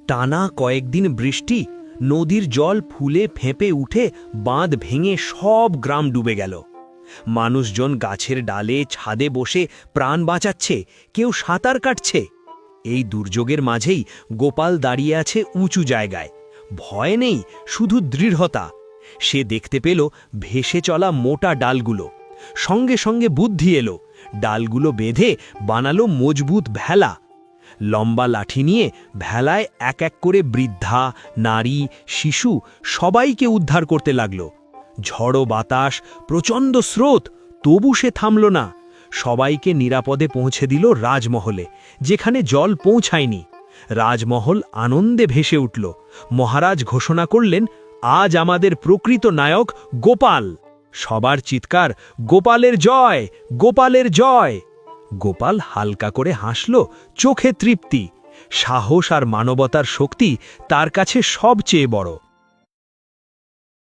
টানা কয়েকদিন বৃষ্টি, নদীর জল ফুলে ফেঁপে উঠে বাঁধ ভেঙে সব গ্রাম ডুবে গেল। মানুষজন গাছের ডালে ছাদে বসে প্রাণ বাঁচাচ্ছে, কেউ সাঁতার কাটছে। এই দুর্যোগের মাঝেই গোপাল দাঁড়িয়ে আছে উঁচু জায়গায়। ভয় নেই, শুধু দৃঢ়তা। সে দেখতে পেল ভেসে চলা মোটা ডালগুলো। সঙ্গে সঙ্গে বুদ্ধি এলো। ডালগুলো বেঁধে বানালো মজবুত ভেলা। লম্বা লাঠি নিয়ে ভেলায় এক এক করে বৃদ্ধা, নারী, শিশু সবাইকে উদ্ধার করতে লাগল। ঝড়ো বাতাস, প্রচণ্ড স্রোত, তবু সে থামল না। সবাইকে নিরাপদে পৌঁছে দিল রাজমহলে, যেখানে জল পৌঁছায়নি। রাজমহল আনন্দে ভেসে উঠল। মহারাজ ঘোষণা করলেন, আজ আমাদের প্রকৃত নায়ক গোপাল। সবার চিৎকার, গোপালের জয়, গোপালের জয়। গোপাল হালকা করে হাসল, চোখে তৃপ্তি। সাহস আর মানবতার শক্তি তার কাছে সবচেয়ে বড়।